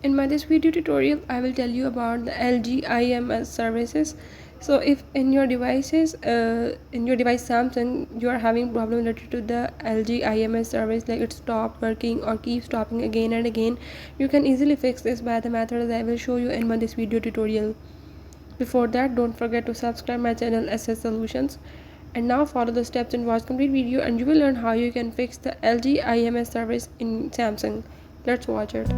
In my this video tutorial, I will tell you about the LG IMS services. So if in your device Samsung, you are having problem related to the LG IMS service, like it stopped working or keeps stopping again and again, you can easily fix this by the methods I will show you in my this video tutorial. Before that, don't forget to subscribe my channel SS Solutions. And now follow the steps and watch complete video, and you will learn how you can fix the LG IMS service in Samsung. Let's watch it.